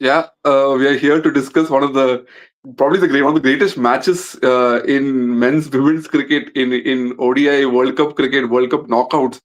Yeah, we are here to discuss one of the greatest matches in men's women's cricket in ODI World Cup cricket, World Cup knockouts.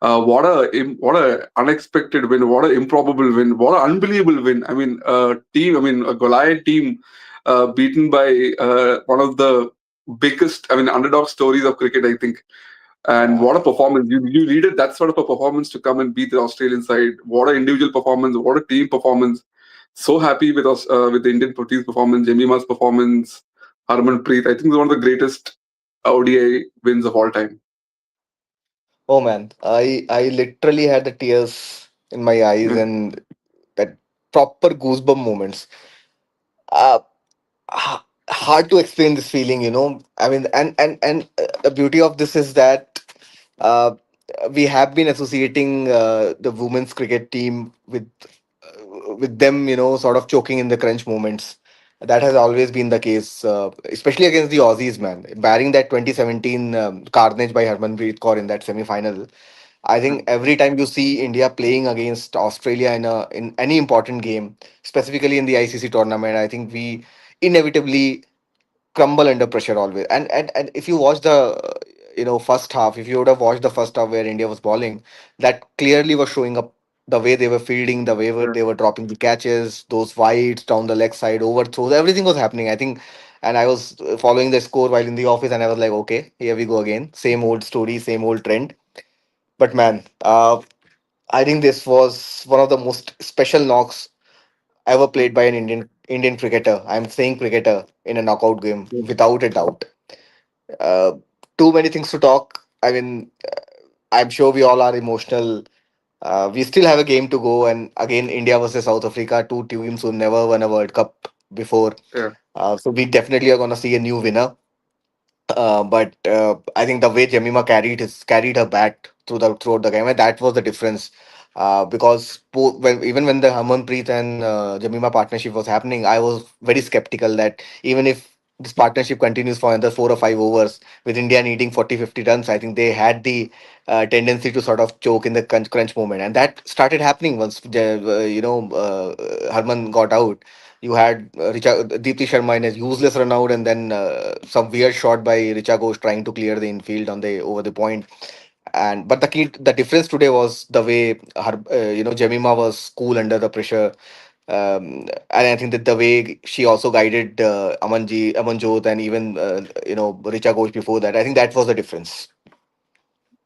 What a unexpected win! What a improbable win! What a unbelievable win! I mean, a Goliath team beaten by one of the biggest, underdog stories of cricket, I think. And Yeah. what a performance! You needed that sort of a performance to come and beat the Australian side. What an individual performance! What a team performance! So happy with us with the Indian team's performance, Jemimah's performance, Harmanpreet. I think it's one of the greatest ODI wins of all time. Oh man, I literally had the tears in my eyes Yeah, and that proper goosebump moments. Uh, Hard to explain this feeling, I mean, and the beauty of this is that uh, we have been associating the women's cricket team with them, sort of choking in the crunch moments. That has always been the case, especially against the Aussies, man. Barring that 2017 carnage by Harmanpreet Kaur in that semi-final, I think every time you see India playing against Australia in any important game, specifically in the ICC tournament, I think we inevitably crumble under pressure always. And if you watch the first half, if you would have watched the first half where India was bowling, that clearly was showing up the way they were fielding, the way yeah, they were dropping the catches, those wides down the leg side, overthrows, everything was happening. I think, and I was following the score while in the office, and I was like, okay, here we go again, same old story, same old trend. But man, I think this was one of the most special knocks ever played by an Indian cricketer. I'm saying cricketer in a knockout game, yeah. without a doubt. Uh, Too many things to talk. I mean, I'm sure we all are emotional. We still have a game to go, and again, India versus South Africa, two teams who never won a World Cup before. Yeah. So we definitely are gonna see a new winner. But I think the way Jemima carried her bat throughout the game, and that was the difference. Because even when the Harmanpreet and Jemima partnership was happening, I was very skeptical that even if this partnership continues for another 4 or 5 overs, with India needing 40, 50 runs, I think they had the tendency to sort of choke in the crunch moment, and that started happening once Harman got out. You had Deepti Sharma in a useless run out, and then some weird shot by Richa Ghosh trying to clear the infield on the over the point. And but the difference today was the way Jemima was cool under the pressure. And I think that the way she also guided Amanjot, and even Richa Ghosh before that, I think that was the difference.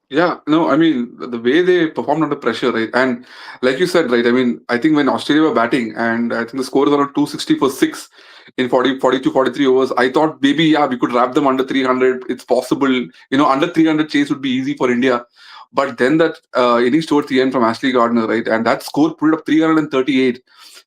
Yeah, no, I mean the way they performed under pressure, right? And like you said, right? I mean, I think when Australia were batting, and I think the score is around 260 for six in 40, 42, 43 overs. I thought maybe yeah, we could wrap them under 300. It's possible, under 300 chase would be easy for India. But then that innings towards the end from Ashley Gardner, right? And that score pulled up 338.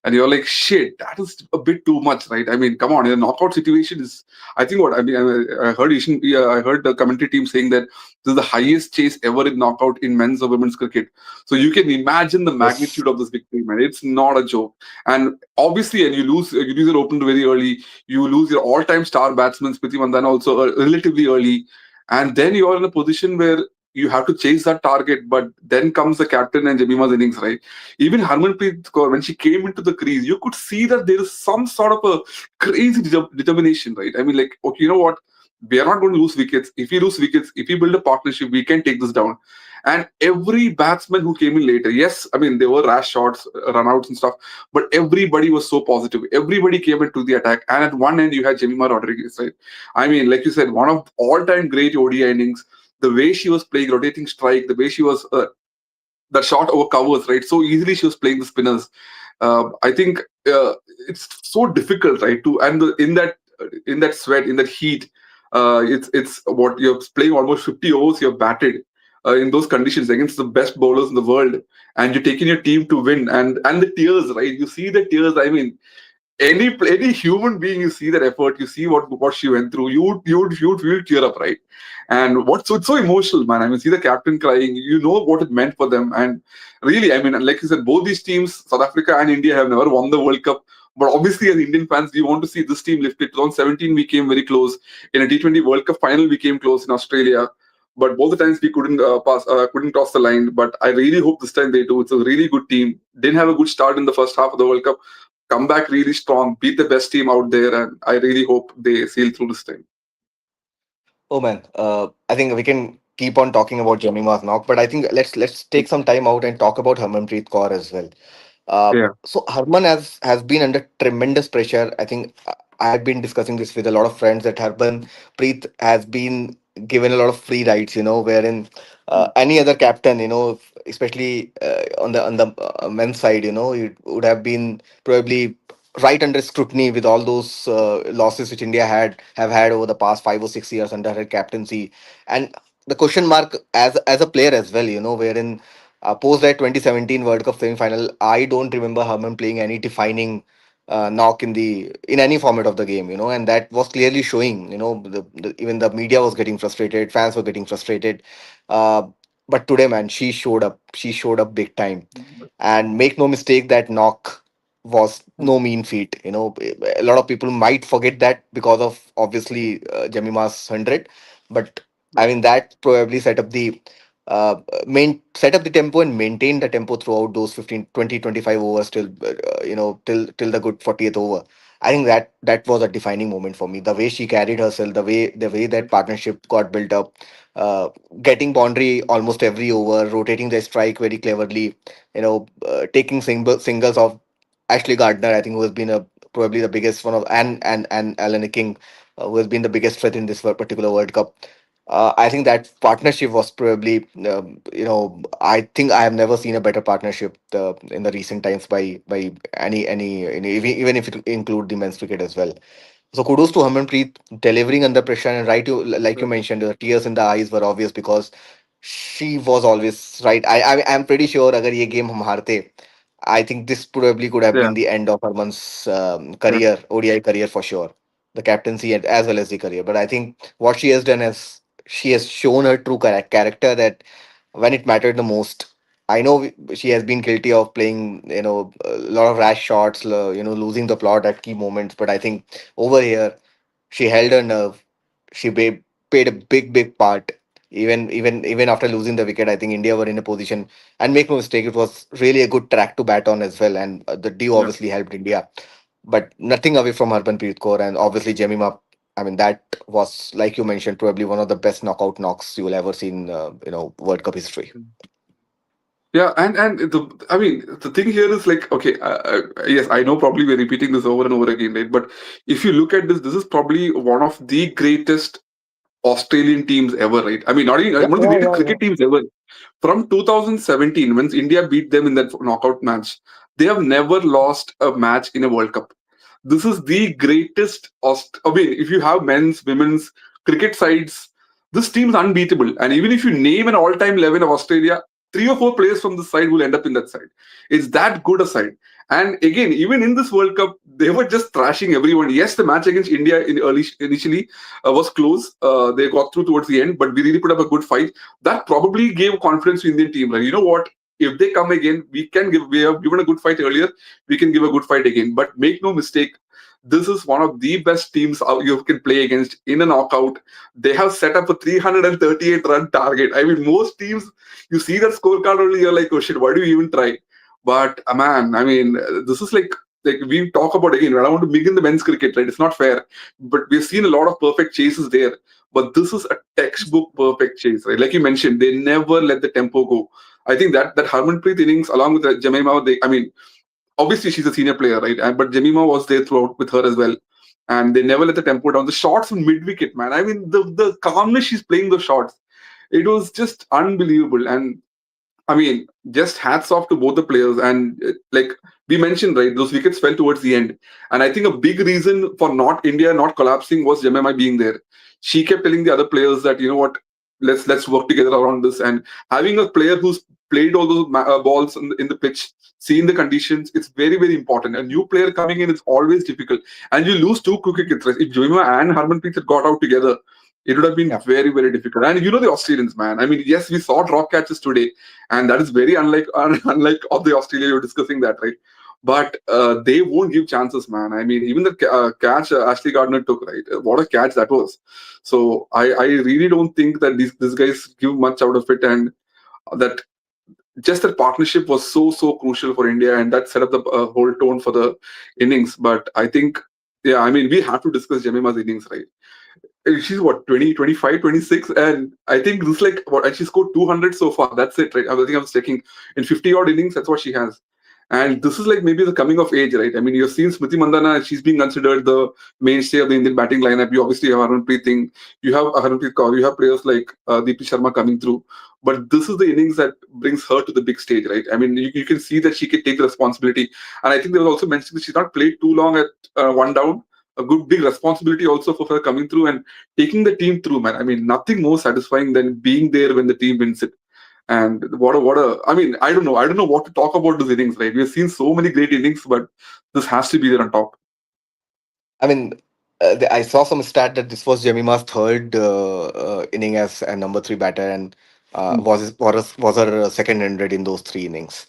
And you're like, shit, that is a bit too much, right? I mean, come on, in a knockout situation is, I think what I mean, I heard the commentary team saying that this is the highest chase ever in knockout in men's or women's cricket. So you can imagine the Yes. magnitude of this victory, man. It's not a joke. And obviously, and you lose your opener very early. You lose your all-time star batsman Smriti Mandhana also relatively early, and then you are in a position where you have to chase that target. But then comes the captain and Jemima's innings, right? Even Harmanpreet Kaur, when she came into the crease, you could see that there is some sort of a crazy determination, right? I mean, like, okay, you know what? We are not going to lose wickets. If we lose wickets, if we build a partnership, we can take this down. And every batsman who came in later, yes, I mean, there were rash shots, run-outs and stuff, but everybody was so positive. Everybody came into the attack. And at one end, you had Jemimah Rodrigues, right? I mean, like you said, one of all-time great ODI innings. The way she was playing rotating strike, the way she was that shot over covers, right? So easily she was playing the spinners. I think it's so difficult, right? To and in that sweat, in that heat, it's what you're playing almost 50 overs. You're batted in those conditions against the best bowlers in the world, and you're taking your team to win. And the tears, right? You see the tears. I mean, any human being, you see that effort, you see what she went through, you would tear up, right? And it's so emotional, man. I mean, see the captain crying, you know what it meant for them. And really, I mean, like you said, both these teams, South Africa and India, have never won the World Cup. But obviously, as Indian fans, we want to see this team lift it. 2017 we came very close. In a T20 World Cup final we came close in Australia, but both the times we couldn't cross the line. But I really hope this time they do. It's a really good team. Didn't have a good start in the first half of the World Cup, come back really strong, beat the best team out there, and I really hope they sail through this time. Oh man, I think we can keep on talking about Jemimah's knock, but I think let's take some time out and talk about Harmanpreet Kaur as well. Yeah. So Harman has been under tremendous pressure. I think I had been discussing this with a lot of friends that Harman Preet has been given a lot of free rights, wherein any other captain, especially on the men's side, it would have been probably right under scrutiny with all those losses which India have had over the past 5 or 6 years under her captaincy, and the question mark as a player as well, wherein post that 2017 World Cup semi-final, I don't remember Herman playing any defining knock in any format of the game, and that was clearly showing. Even the media was getting frustrated, fans were getting frustrated. Uh, but today, man, she showed up. She showed up big time, and make no mistake, that knock was no mean feat. A lot of people might forget that because of obviously Jemima's 100, but I mean that probably uh, set up the tempo and maintain the tempo throughout those 15, 20, 25 overs till till the good 40th over. I think that was a defining moment for me. The way she carried herself, the way that partnership got built up, uh, getting boundary almost every over, rotating the strike very cleverly, taking singles of Ashley Gardner, I think, who has been a probably the biggest one of, and Alan King, who has been the biggest threat in this particular World Cup. I think that partnership was probably, I think I have never seen a better partnership in the recent times by any even if it include the men's cricket as well. So kudos to Harmanpreet delivering under pressure, and right, like you mentioned, the tears in the eyes were obvious because she was always right. I'm pretty sure अगर ये game हम हारते, I think this probably could have Yeah. been the end of Harman's Yeah. career, ODI career for sure, the captaincy and as well as the career. But I think what she has done is she has shown her true character, that when it mattered the most. I know she has been guilty of playing, a lot of rash shots, losing the plot at key moments. But I think over here, she held her nerve. She paid a big part. Even after losing the wicket, I think India were in a position. And make no mistake, it was really a good track to bat on as well. And the dew Yeah. obviously helped India. But nothing away from Harmanpreet Kaur and obviously Jemimah. I mean, that was, like you mentioned, probably one of the best knockout knocks you will ever see in World Cup history. Yeah, and I mean the thing here is like, okay, yes, I know probably we're repeating this over and over again, right? But if you look at this, this is probably one of the greatest Australian teams ever, right? I mean, not even Yeah, one of the yeah, greatest yeah, yeah. cricket teams ever. From 2017, when India beat them in that knockout match, they have never lost a match in a World Cup. This is the greatest. I mean, if you have men's, women's cricket sides, this team is unbeatable. And even if you name an all-time 11 of Australia, 3 or 4 players from this side will end up in that side. It's that good a side. And again, even in this World Cup, they were just thrashing everyone. Yes, the match against India initially was close. They got through towards the end, but we really put up a good fight. That probably gave confidence to Indian team. Like, you know what? If they come again, we have given a good fight earlier. We can give a good fight again. But make no mistake, this is one of the best teams you can play against in a knockout. They have set up a 338 run target. I mean, most teams, you see that scorecard only, you're like, oh shit, why do you even try? But man, I mean, this is like we talk about again. I don't want to begin the men's cricket, right? It's not fair, but we've seen a lot of perfect chases there. But this is a textbook perfect chase, right? Like you mentioned, they never let the tempo go. I think that Harmanpreet innings, along with Jemimah, I mean, obviously she's a senior player, right? But Jemimah was there throughout with her as well, and they never let the tempo down. The shots from mid wicket, man. I mean, the calmness she's playing those shots, it was just unbelievable. And I mean, just hats off to both the players. And like we mentioned, right, those wickets fell towards the end. And I think a big reason for not India not collapsing was Jemima being there. She kept telling the other players that, you know what, let's work together around this. And having a player who's played all those balls in the pitch, seeing the conditions, it's very important. A new player coming in is always difficult. And you lose two quick wickets. Right? If Jemima and Harmanpreet had got out together, it would have been Yeah. very difficult. And you know the Australians, man. I mean, yes, we saw drop catches today, and that is very unlike unlike of the Australia you're discussing that, right? But they won't give chances, man. I mean, even the catch Ashley Gardner took, right? What a catch that was. So I really don't think that these guys give much out of it, and that just that partnership was so crucial for India, and that set up the whole tone for the innings. But I think, yeah, I mean, we have to discuss Jemimah's innings, right? She's what, 20, 25, 26, and I think this is like what, and she scored 200 so far. That's it, right? I think I was checking in 50 odd innings. That's what she has. And this is like maybe the coming of age, right? I mean, you've seen Smriti Mandana; she's being considered the mainstay of the Indian batting lineup. You obviously have Harmanpreet Singh, you have Harmanpreet Kaur, you have players like Deepti Sharma coming through. But this is the innings that brings her to the big stage, right? I mean, you can see that she can take the responsibility. And I think there was also mentioned that she's not played too long at one down. A good big responsibility also for her coming through and taking the team through, man. I mean, nothing more satisfying than being there when the team wins it. And I mean, I don't know what to talk about these innings, right? We've seen so many great innings, but this has to be there on top. I mean, I saw some stat that this was Jemima's third inning as a number three batter, and Mm. was her second hundred in those three innings,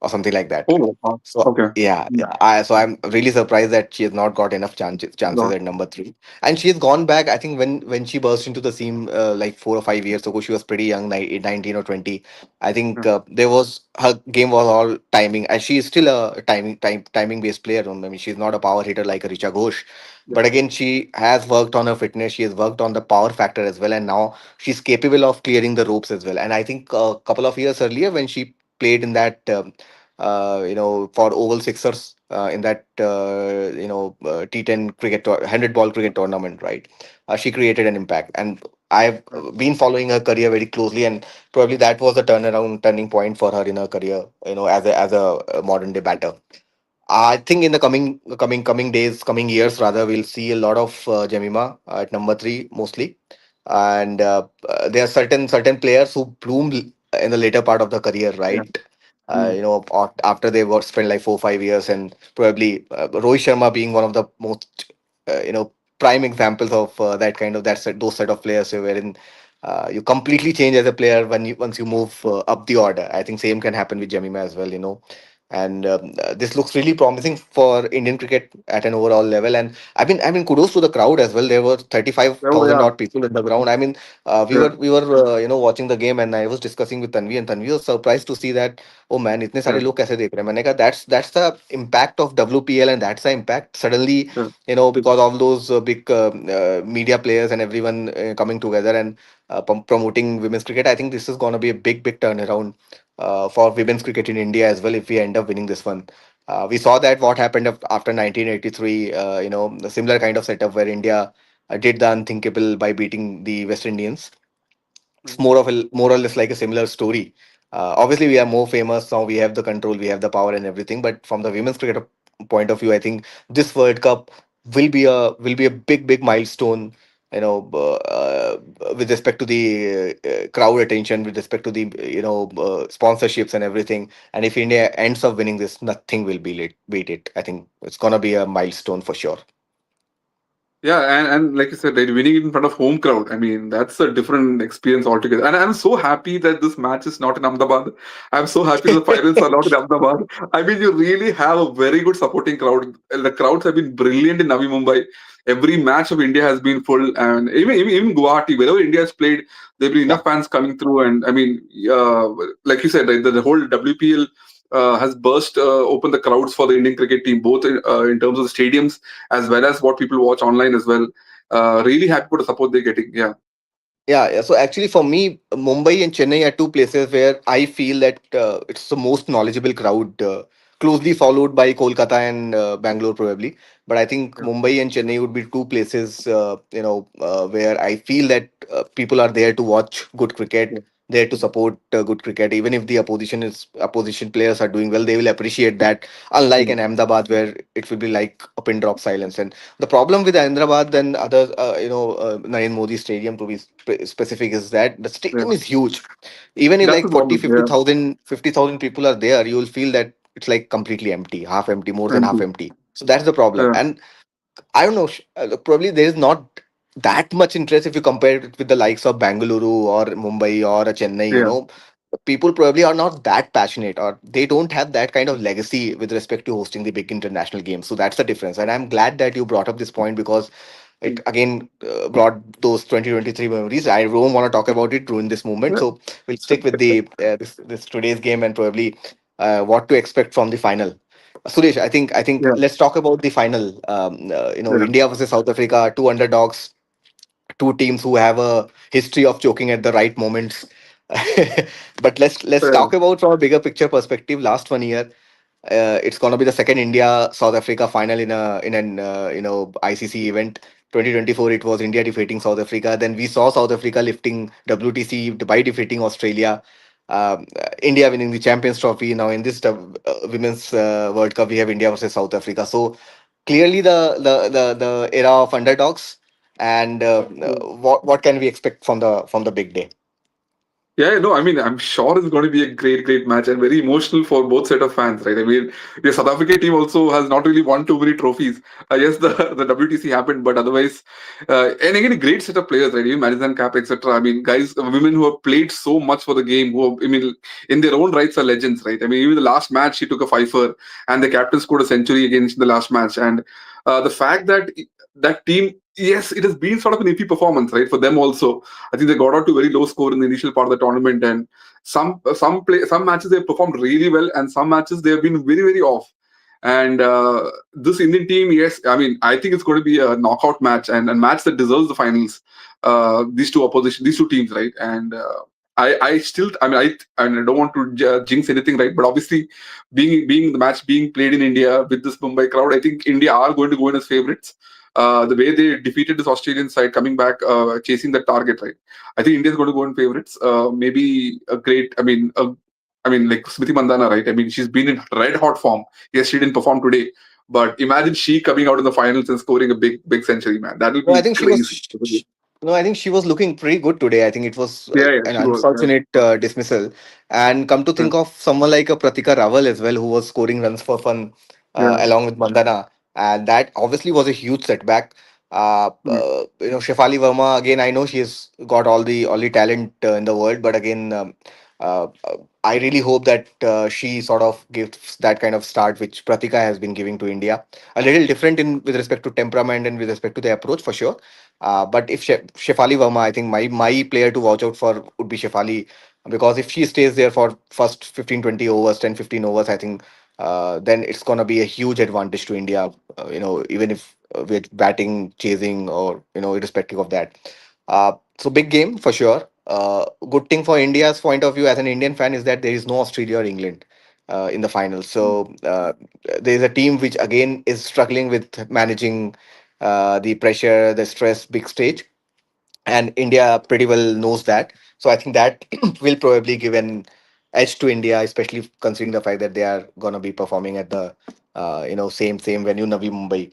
or something like that. Oh, wow. So Okay. yeah, Mm. yeah. So I'm really surprised that she has not got enough chances Got at number three, and she has gone back. I think when she burst into the scene like 4 or 5 years ago, she was pretty young, 19 or 20. I think it. there was her game was all timing, and she is still a timing based player. I mean, she's not a power hitter like a Richa Ghosh, Yeah. but again, she has worked on her fitness. She has worked on the power factor as well, and now she's capable of clearing the ropes as well. And I think a couple of years earlier, when she played in that. For oval sixers in that T10 100 ball cricket tournament, right? She created an impact, and I've Yeah. been following her career very closely, and probably that was the turning point for her in her career, as a modern day batter. I think in the coming days, coming years rather, we'll see a lot of Jemima at number three mostly, and there are certain players who bloom in the later part of the career, Yeah. right? Mm. After they were spent like 4 5 years, and probably Rohit Sharma being one of the most prime examples of those set of players wherein you completely change as a player when you once you move up the order. I think same can happen with Jemima as well, and this looks really promising for Indian cricket at an overall level. And I mean, kudos to the crowd as well. There were Oh, 35,000 yeah. odd people in the ground. I mean, Yeah. we were watching the game, and I was discussing with Tanvi, and Tanvi was surprised to see that, oh man, इतने सारे Yeah. लोग कैसे देख रहे हैं. मैंने कहा that's the impact of WPL, and that's the impact suddenly, Yeah. because of those big media players and everyone coming together and promoting women's cricket. I think this is going to be a big turnaround for women's cricket in India as well if we end up winning this one. We saw that what happened after 1983, a similar kind of setup where India did the unthinkable by beating the West Indians. It's Mm. more or less like a similar story. Obviously, we are more famous now. We have the control, we have the power, and everything. But from the women's cricket point of view, I think this World Cup will be a big milestone. With respect to the crowd attention, with respect to the sponsorships and everything. And if India ends up winning this, nothing will beat it. I think it's gonna be a milestone for sure. Yeah, and like you said, right, winning it in front of home crowd. I mean, that's a different experience altogether. And I'm so happy that this match is not in Ahmedabad. I'm so happy that the finals are not in Ahmedabad. I mean, you really have a very good supporting crowd. The crowds have been brilliant in Navi Mumbai. Every match of India has been full, and even Guwahati, wherever India has played, there've been Yeah. enough fans coming through. And I mean, like you said, right, the whole WPL has burst open the crowds for the Indian cricket team, both in terms of the stadiums as well as what people watch online as well. Really happy for the support they're getting. Yeah, Yeah. So actually, for me, Mumbai and Chennai are two places where I feel that it's the most knowledgeable crowd, closely followed by Kolkata and Bangalore probably. But I think yeah, Mumbai and Chennai would be two places, where I feel that people are there to watch good cricket, yeah, there to support good cricket. Even if the opposition players are doing well, they will appreciate that. Unlike yeah, in Ahmedabad, where it will be like a pin drop silence. And the problem with Ahmedabad and other, Narendra Modi Stadium, to be specific, is that the yeah. stadium is huge. Even if That's the like 40, problem. Yeah, 50,000 people are there, you will feel that it's like completely empty, half empty, more than half empty. empty. So that's the problem. Yeah, And I don't know, probably there is not that much interest if you compare it with the likes of Bangalore or Mumbai or Chennai, yeah, people probably are not that passionate, or they don't have that kind of legacy with respect to hosting the big international games. So that's the difference. And I'm glad that you brought up this point, because it again brought those 2023 memories. I don't want to talk about it, ruin this moment. Yeah, So we'll stick with the this today's game and probably what to expect from the final. Suresh, I think yeah, let's talk about the final. yeah. India versus South Africa, two underdogs, two teams who have a history of choking at the right moments. But let's Yeah. talk about from a bigger picture perspective. Last 1 year, it's gonna be the second India South Africa final in an ICC event. 2024, it was India defeating South Africa. Then we saw South Africa lifting WTC by defeating Australia. India winning the Champions Trophy. Now in this Women's World Cup, we have India versus South Africa. So clearly the era of underdogs. And what can we expect from the big day? Yeah, no, I mean, I'm sure it's going to be a great, great match and very emotional for both set of fans, right? I mean, the South African team also has not really won too many trophies. Yes, the WTC happened, but otherwise, and again, a great set of players, right? Even Madison Cap, etc. I mean, guys, women who have played so much for the game, who have, I mean, in their own rights are legends, right? I mean, even the last match, she took a fifer, and the captain scored a century against the last match, and the fact that that team, yes, it has been sort of an iffy performance, right, for them also. I think they got out to very low score in the initial part of the tournament, and some matches they performed really well, and some matches they have been very very off. And this Indian team, yes, I mean, I think it's going to be a knockout match and a match that deserves the finals. These two teams, right? And I still, I mean, I don't want to jinx anything, right? But obviously, being the match being played in India with this Mumbai crowd, I think India are going to go in as favorites. The way they defeated this Australian side, coming back, chasing the target, right? I think India is going to go in favorites. Maybe a great, I mean, like Smriti Mandana, right? I mean, she's been in red hot form. Yes, she didn't perform today, but imagine she coming out in the finals and scoring a big, big century, man. That will No, I be think she was. crazy. No, I think she was looking pretty good today. I think it was Yeah, yeah, an she was. Yeah, unfortunate dismissal. And come to yeah, think of someone like a Pratika Rawal as well, who was scoring runs for fun yeah, along with Mandana, and that obviously was a huge setback. yeah. Shefali Verma again. I know she's got all the talent in the world, but again, I really hope that she sort of gives that kind of start which Pratika has been giving to India. A little different in with respect to temperament and with respect to the approach for sure. But if Shefali Verma, I think my player to watch out for would be Shefali, because if she stays there for first 15, 20 overs, 10, 15 overs, I think then it's going to be a huge advantage to India, even if we're batting, chasing, or, irrespective of that. So big game for sure. Good thing for India's point of view as an Indian fan is that there is no Australia or England in the final. So there is a team which again is struggling with managing the pressure, the stress, big stage, and India pretty well knows that. So I think that will probably give an edge to India, especially considering the fact that they are gonna be performing at the same venue, Navi Mumbai.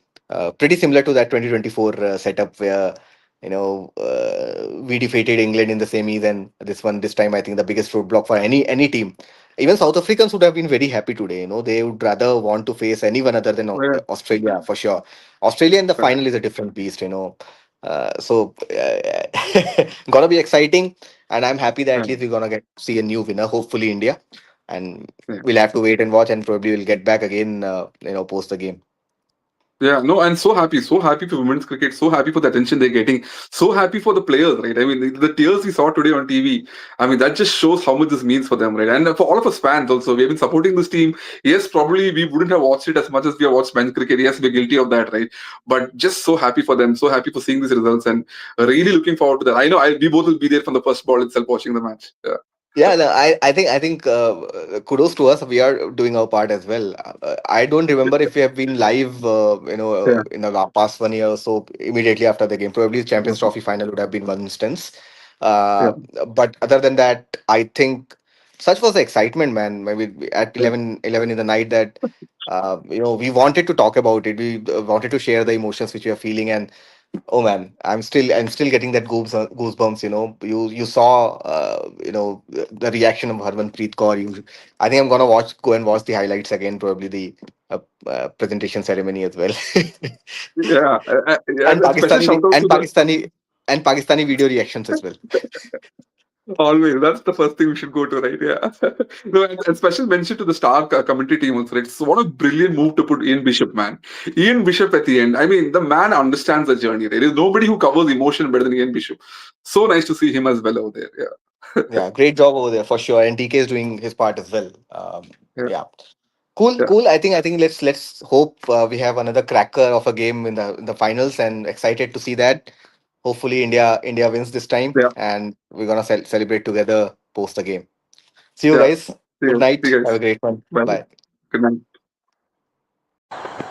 Pretty similar to that 2024 setup where we defeated England in the semis, and this time I think the biggest roadblock for any team. Even South Africans would have been very happy today. They would rather want to face anyone other than Yeah, Australia for sure. Australia in the yeah, final is a different beast. So gonna be exciting, and I'm happy that at yeah, least we're gonna get to see a new winner, hopefully India, and yeah. we'll have to wait and watch, and probably we'll get back again, post the game. Yeah, no, and so happy for women's cricket, so happy for the attention they're getting, so happy for the players, right? I mean, the tears we saw today on TV, I mean, that just shows how much this means for them, right? And for all of us fans also, we have been supporting this team. Yes, probably we wouldn't have watched it as much as we have watched men's cricket. Yes, we're guilty of that, right? But just so happy for them, so happy for seeing these results, and really looking forward to that. I know we both will be there from the first ball itself watching the match. Yeah, Yeah, no, I think kudos to us. We are doing our part as well. I don't remember if we have been live, yeah, in the past 1 year or so. Immediately after the game, probably yeah, Champions Trophy final would have been one instance. yeah, Uh, but other than that, I think such was the excitement, man. Maybe at yeah, 11 in the night that we wanted to talk about it. We wanted to share the emotions which we are feeling, and oh man, I'm still getting that goosebumps. You saw the reaction of Harmanpreet Kaur. I think I'm gonna go and watch the highlights again, probably the presentation ceremony as well, yeah. Yeah, and and special shout Pakistani out and to the Pakistani and Pakistani video reactions as well. Always. That's the first thing we should go to, right? Yeah. No, and special mention to the star commentary team also, right? So what a brilliant move to put Ian Bishop, man. Ian Bishop at the end. I mean, the man understands the journey, right? There's nobody who covers emotion better than Ian Bishop. So nice to see him as well over there. Yeah. Yeah, great job over there for sure. And TK is doing his part as well. Yeah. Yeah, cool, Yeah. cool. I think let's hope we have another cracker of a game in the finals, and excited to see that. Hopefully, India wins this time, Yeah. and we're gonna celebrate together post the game. See you Yeah. guys. See Good you. See night. you Have guys. a great one. Bye. Bye. Good night.